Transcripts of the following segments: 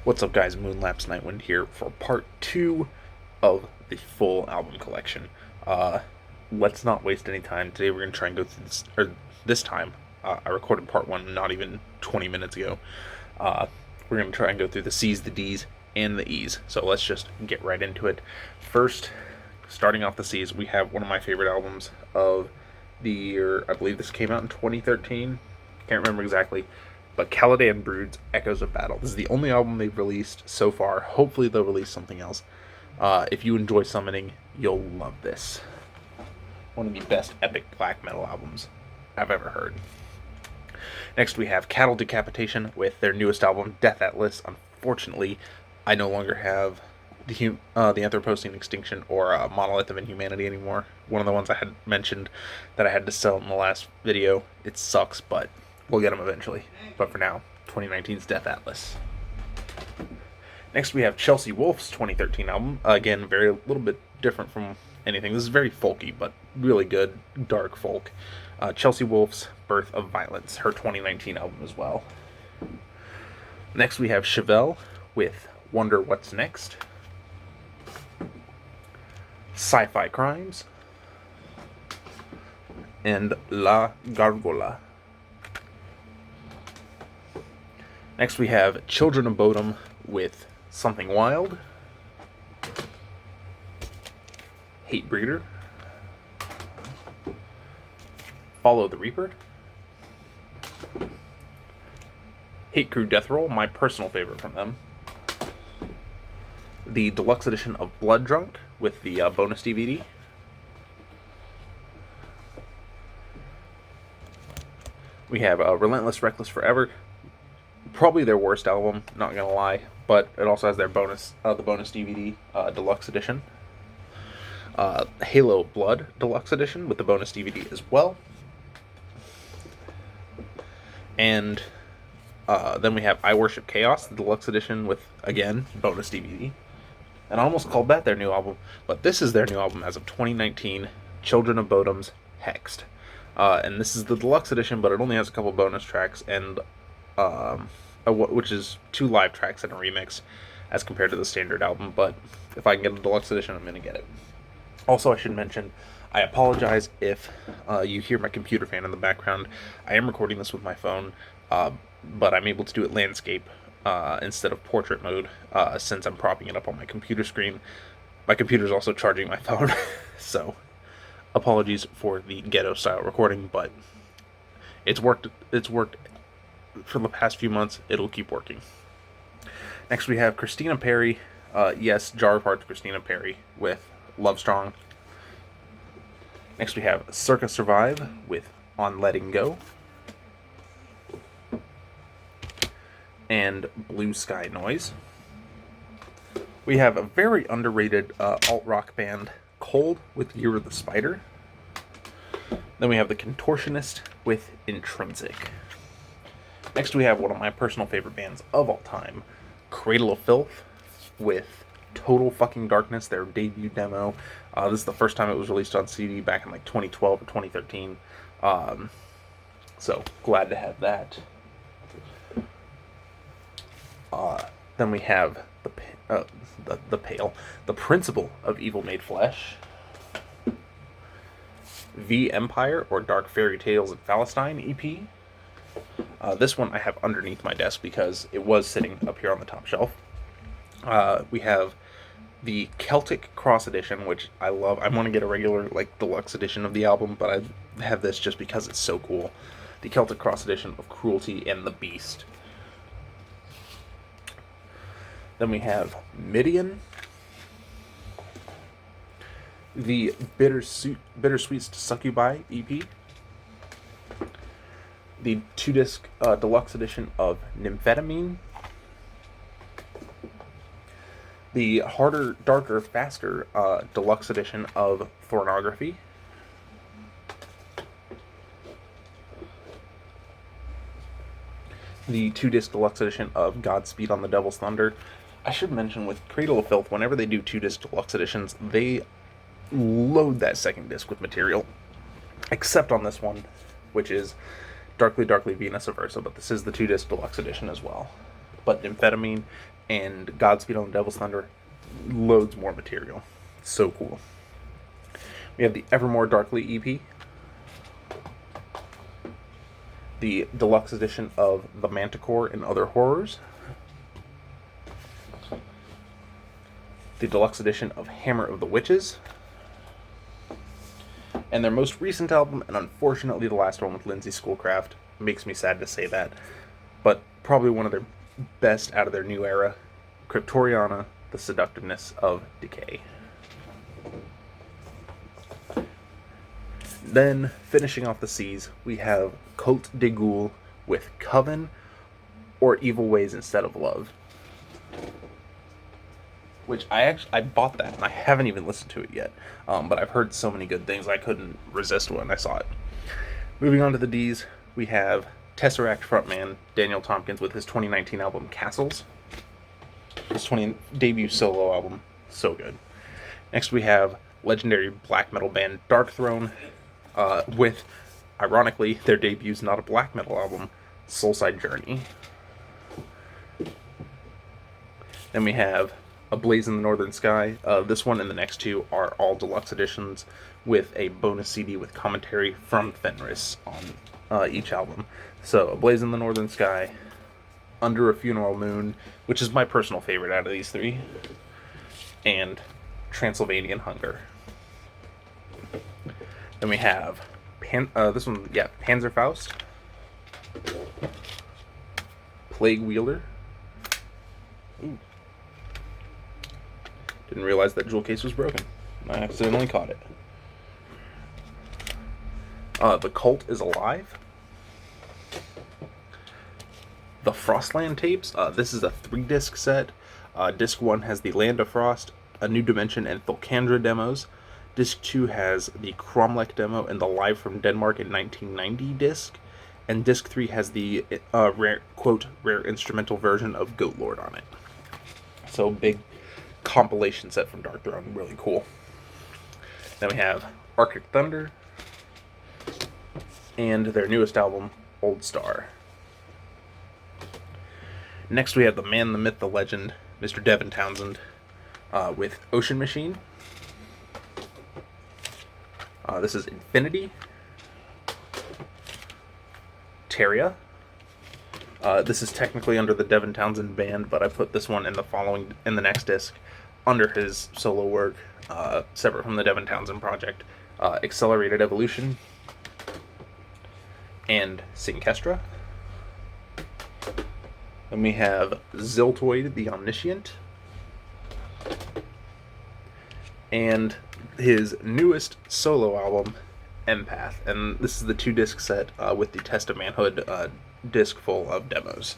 What's up, guys? Moonlapse Nightwind here for part 2 of the full album collection. Uh, let's not waste any time. Today we're going to try and go through this, or this time, I recorded part 1 not even 20 minutes ago. We're going to try and go through the C's, the D's, and the E's. So let's just get right into it. First, starting off the C's, we have one of my favorite albums of the year. I believe this came out in 2013. Can't remember exactly. But Caladan Brood's Echoes of Battle. This is the only album they've released so far. Hopefully they'll release something else. If you enjoy summoning, you'll love this. One of the best epic black metal albums I've ever heard. Next we have Cattle Decapitation with their newest album, Death Atlas. Unfortunately, I no longer have the Anthropocene Extinction or Monolith of Inhumanity anymore. One of the ones I had mentioned that I had to sell in the last video. It sucks, but we'll get them eventually. But for now, 2019's Death Atlas. Next we have Chelsea Wolfe's 2013 album. Again, very a little bit different from anything. This is very folky, but really good, dark folk. Chelsea Wolfe's Birth of Violence, her 2019 album as well. Next we have Chevelle with Wonder What's Next. Sci-Fi Crimes. And La Gargola. Next we have Children of Bodom with Something Wild. Hatebreeder. Follow the Reaper. Hate Crew Death Roll, my personal favorite from them. The deluxe edition of Blood Drunk with the bonus DVD. We have Relentless Reckless Forever. Probably their worst album, not gonna lie, but it also has their bonus, the bonus DVD deluxe edition. Halo Blood deluxe edition with the bonus DVD as well. And then we have I Worship Chaos, the deluxe edition with, again, bonus DVD. And I almost called that their new album, but this is their new album as of 2019, Children of Bodom's Hexed. And this is the deluxe edition, but it only has a couple bonus tracks, and which is 2 live tracks and a remix as compared to the standard album. But if I can get a deluxe edition, I'm going to get it. Also, I should mention, I apologize if you hear my computer fan in the background. I am recording this with my phone, but I'm able to do it landscape instead of portrait mode since I'm propping it up on my computer screen. My computer's also charging my phone, so apologies for the ghetto style recording, but it's worked for the past few months. It'll keep working. Next we have Christina Perri, yes, Jar of Hearts Christina Perri with Love Strong. Next we have Circa Survive with On Letting Go. And Blue Sky Noise. We have a very underrated alt-rock band, Cold, with Year of the Spider. Then we have The Contortionist with Intrinsic. Next we have one of my personal favorite bands of all time, Cradle of Filth, with Total Fucking Darkness, their debut demo. This is the first time it was released on CD back in like 2012 or 2013. So glad to have that. Then we have the Principle of Evil Made Flesh. V Empire, or Dark Fairy Tales of Palestine EP. This one I have underneath my desk because it was sitting up here on the top shelf. We have the Celtic Cross edition, which I love. I want to get a regular, like, deluxe edition of the album, but I have this just because it's so cool. The Celtic Cross edition of Cruelty and the Beast. Then we have Midian. The Bittersweet Succubi EP. The 2-disc deluxe edition of Nymphetamine. The Harder, Darker, Faster deluxe edition of Thornography. The 2-disc deluxe edition of Godspeed on the Devil's Thunder. I should mention, with Cradle of Filth, whenever they do 2-disc deluxe editions, they load that second disc with material. Except on this one, which is Darkly Darkly Venus Aversa, but this is the 2-disc deluxe edition as well. But Amphetamine and Godspeed on the Devil's Thunder. Loads more material. So cool. We have the Evermore Darkly EP, the deluxe edition of The Manticore and Other Horrors, the deluxe edition of Hammer of the Witches, and their most recent album, and unfortunately the last one with Lindsay Schoolcraft. Makes me sad to say that, but probably one of their best out of their new era, Cryptoriana, The Seductiveness of Decay. Then, finishing off the C's, we have Colt de Ghoul with Coven or Evil Ways Instead of Love. Which I bought that and I haven't even listened to it yet. But I've heard so many good things I couldn't resist when I saw it. Moving on to the D's, we have Tesseract frontman Daniel Tompkins with his 2019 album Castles. His debut solo album, so good. Next we have legendary black metal band Darkthrone with, ironically, their debut's not a black metal album, Soulside Journey. Then we have A Blaze in the Northern Sky. This one and the next two are all deluxe editions with a bonus CD with commentary from Fenris on each album. So, A Blaze in the Northern Sky, Under a Funeral Moon, which is my personal favorite out of these three, and Transylvanian Hunger. Then we have Panzerfaust, Plague Wheeler. Ooh. Didn't realize that jewel case was broken. I accidentally caught it. The Cult is Alive. The Frostland tapes. This is a 3-disc set. Disc 1 has the Land of Frost, A New Dimension, and Thulkandra demos. Disc 2 has the Cromlech demo and the Live from Denmark in 1990 disc. And Disc 3 has the rare instrumental version of Goat Lord on it. So, big compilation set from Darkthrone. Really cool. Then we have Arctic Thunder and their newest album, Old Star. Next we have the man, the myth, the legend, Mr. Devin Townsend with Ocean Machine. This is Infinity. Terria. This is technically under the Devin Townsend band, but I put this one in the next disc under his solo work, separate from the Devin Townsend project. Accelerated Evolution and Synkestra. Then we have Ziltoid the Omniscient, and his newest solo album, Empath. And this is the 2-disc set with the Test of Manhood disc full of demos.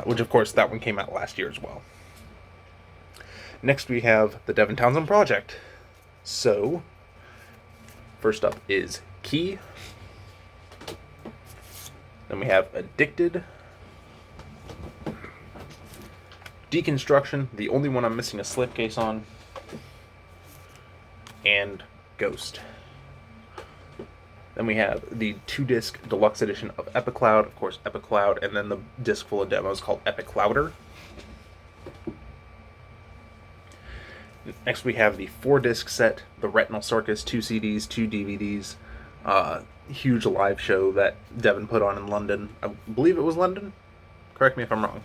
Which, of course, that one came out last year as well. Next we have the Devin Townsend Project. So, first up is Key. Then we have Addicted. Deconstruction, the only one I'm missing a slipcase on. And Ghost. Then we have the 2-disc deluxe edition of Epicloud, of course Epicloud, and then the disc full of demos called Epiclouder. Next we have the 4-disc set, the Retinal Circus, 2 CDs, 2 DVDs, huge live show that Devin put on in London. I believe it was London? Correct me if I'm wrong.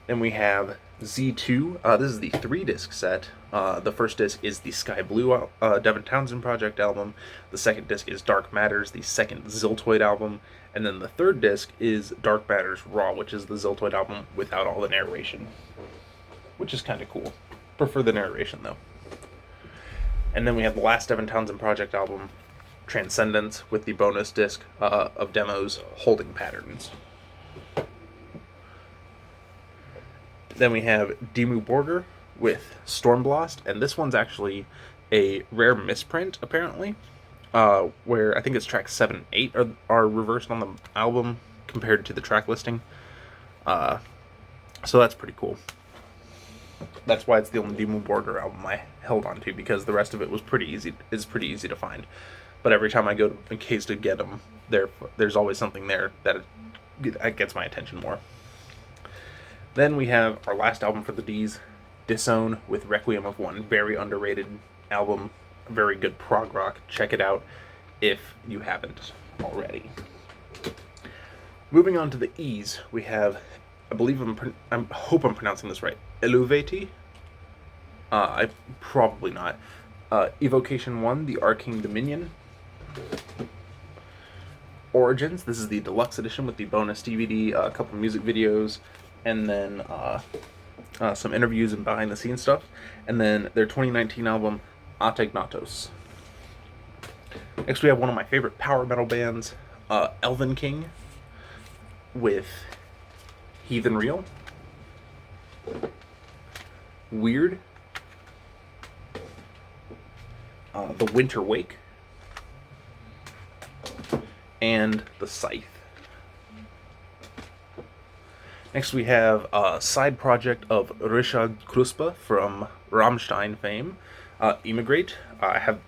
Then we have Z2. This is the 3-disc set. The first disc is the Sky Blue Devin Townsend Project album. The second disc is Dark Matters, the second Ziltoid album. And then the third disc is Dark Matters Raw, which is the Ziltoid album without all the narration. Which is kind of cool. Prefer the narration, though. And then we have the last Devin Townsend Project album, Transcendence, with the bonus disc of demos, Holding Patterns. Then we have Dimmu Borgir with Stormblast, and this one's actually a rare misprint, apparently, where I think it's tracks 7 and 8 are reversed on the album compared to the track listing. So that's pretty cool. That's why it's the only Dimmu Borgir album I held on to, because the rest of it was pretty easy to find. But every time I go in case to get them, there's always something there that gets my attention more. Then we have our last album for the D's, Disown with Requiem of One. Very underrated album, very good prog rock. Check it out if you haven't already. Moving on to the E's, we have, I believe I hope I'm pronouncing this right, Eluvati. I probably not. Evocation 1, The Arcane Dominion. Origins, this is the deluxe edition with the bonus DVD, a couple music videos, and then some interviews and behind the scenes stuff. And then their 2019 album, Ategnatos. Next we have one of my favorite power metal bands, Elven King, with Heathen Real, Weird, The Winter Wake, and The Scythe. Next we have a side project of Richard Kruspe from Rammstein fame, Immigrate. I have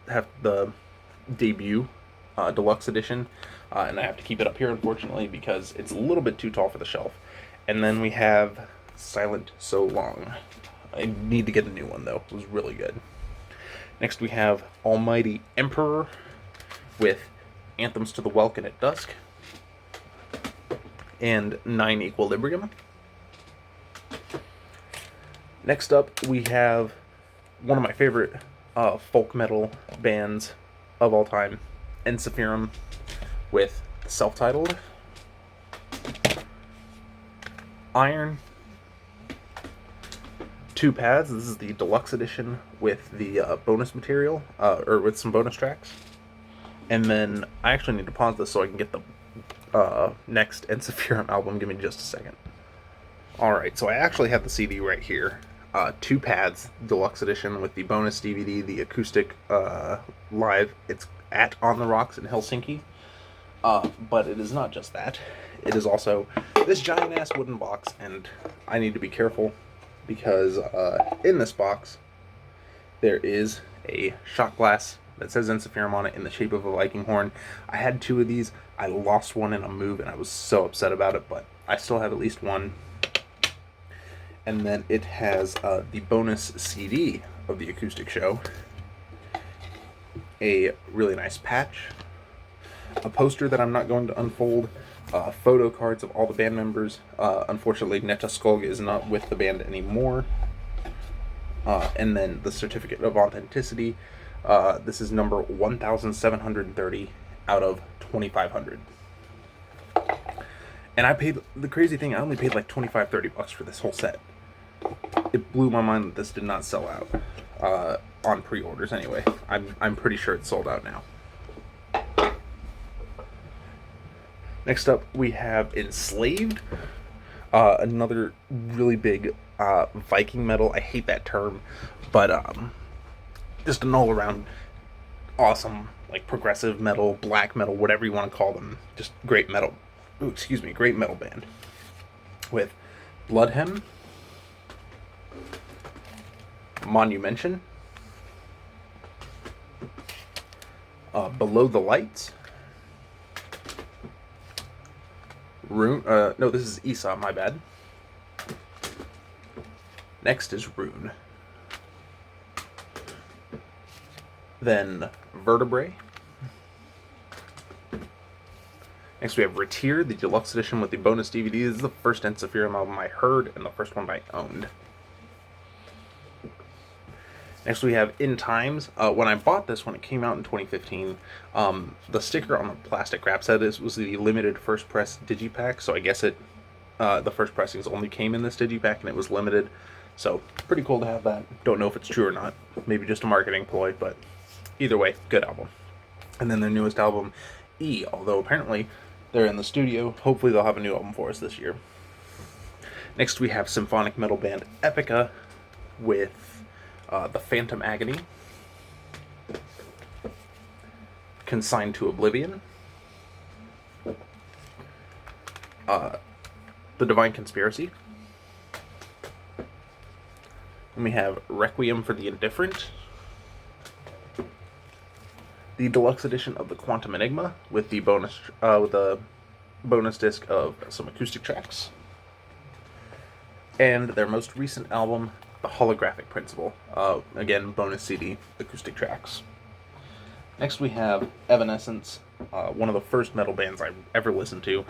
the debut deluxe edition, and I have to keep it up here unfortunately because it's a little bit too tall for the shelf. And then we have Silent So Long. I need to get a new one though, it was really good. Next we have Almighty Emperor with Anthems to the Welkin at Dusk and 9 Equilibrium. Next up we have one of my favorite folk metal bands of all time, Ensiferum, with self-titled, Iron, Two Paths. This is the deluxe edition with the bonus material, or with some bonus tracks. And then I actually need to pause this so I can get the next Ensiferum album. Give me just a second. Alright, so I actually have the CD right here. Two Paths deluxe edition with the bonus DVD, the acoustic live. It's at On the Rocks in Helsinki. But it is not just that. It is also this giant ass wooden box, and I need to be careful because in this box there is a shot glass that says Ensiferum on it in the shape of a Viking horn. I had 2 of these. I lost one in a move and I was so upset about it, but I still have at least one. And then it has the bonus CD of the acoustic show, a really nice patch, a poster that I'm not going to unfold, photo cards of all the band members. Unfortunately, Netta Skog is not with the band anymore. And then the certificate of authenticity. This is number 1730 out of 2500. And I paid, the crazy thing, I only paid like $25-30 for this whole set. It blew my mind that this did not sell out on pre-orders anyway. I'm pretty sure it's sold out now. Next up, we have Enslaved, another really big Viking metal. I hate that term, but just an all-around awesome, like progressive metal, black metal, whatever you want to call them. Just great metal. Ooh, excuse me, great metal band with Bloodhem, Monumention, Below the Lights, Rune. No, this is Esau. My bad. Next is Rune. Then Vertebrae. Next we have Retir, the deluxe edition with the bonus DVD. This is the first Ensiferum album I heard and the first one I owned. Next we have In Times. When I bought this, when it came out in 2015, the sticker on the plastic wrap said this was the limited first press digipack, so I guess the first pressings only came in this digipack and it was limited. So pretty cool to have that. Don't know if it's true or not. Maybe just a marketing ploy, but either way, good album. And then their newest album, E, although apparently they're in the studio. Hopefully they'll have a new album for us this year. Next we have symphonic metal band Epica with The Phantom Agony, Consigned to Oblivion, The Divine Conspiracy. And we have Requiem for the Indifferent, the deluxe edition of the Quantum Enigma with the bonus disc of some acoustic tracks, and their most recent album, The Holographic Principle. Again, bonus CD, acoustic tracks. Next we have Evanescence, one of the first metal bands I ever listened to.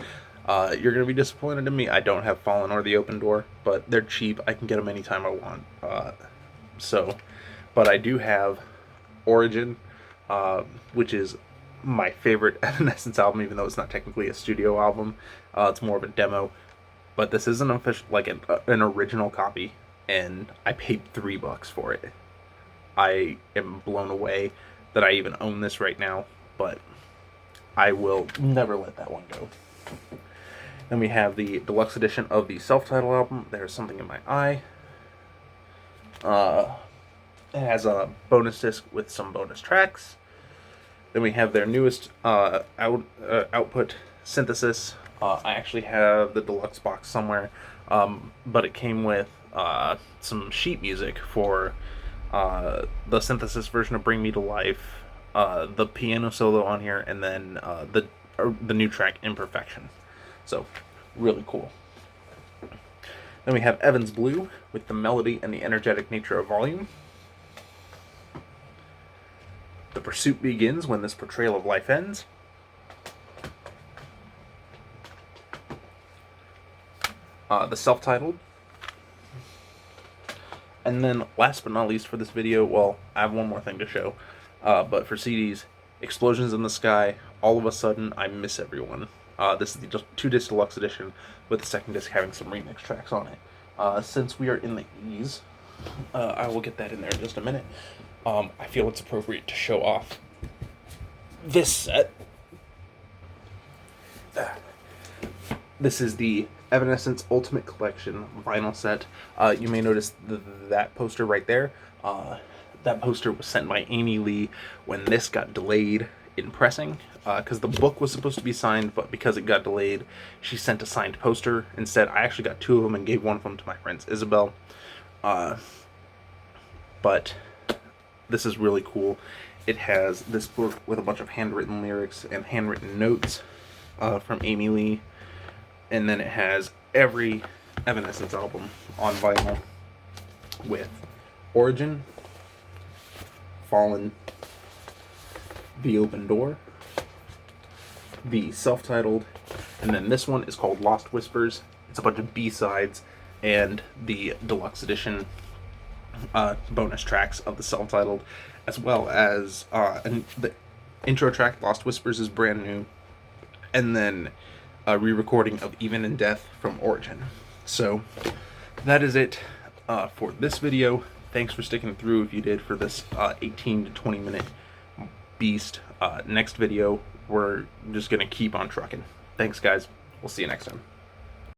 You're going to be disappointed in me. I don't have Fallen or The Open Door, but they're cheap. I can get them anytime I want. But I do have Origin, which is my favorite Evanescence album, even though it's not technically a studio album. It's more of a demo. But this is an official, like an original copy, and I paid $3 for it. I am blown away that I even own this right now, but I will never let that one go. Then we have the deluxe edition of the self-titled album, There's Something in My Eye. It has a bonus disc with some bonus tracks. Then we have their newest output, Synthesis. I actually have the deluxe box somewhere, but it came with some sheet music for the Synthesis version of Bring Me to Life, the piano solo on here, and then the new track, Imperfection. So, really cool. Then we have Evans Blue with the melody and the energetic nature of Volume. The Pursuit Begins When This Portrayal of Life Ends. The self-titled. And then, last but not least for this video, well, I have one more thing to show. But for CDs, Explosions in the Sky, All of a Sudden, I Miss Everyone. This is the 2-disc deluxe edition, with the second disc having some remix tracks on it. Since we are in the E's, I will get that in there in just a minute. I feel it's appropriate to show off this set. This is the Evanescence Ultimate Collection vinyl set. You may notice that poster right there. That poster was sent by Amy Lee when this got delayed in pressing, because the book was supposed to be signed, but because it got delayed, she sent a signed poster instead. I actually got 2 of them and gave one of them to my friend Isabel. But this is really cool. It has this book with a bunch of handwritten lyrics and handwritten notes from Amy Lee. And then it has every Evanescence album on vinyl with Origin, Fallen, The Open Door, the self-titled, and then this one is called Lost Whispers. It's a bunch of B-sides and the deluxe edition bonus tracks of the self-titled, as well as and the intro track, Lost Whispers, is brand new, and then a re-recording of Even in Death from Origin. So that is it for this video. Thanks for sticking through if you did for this 18 to 20 minute beast. Next video, we're just gonna keep on trucking. Thanks guys, we'll see you next time.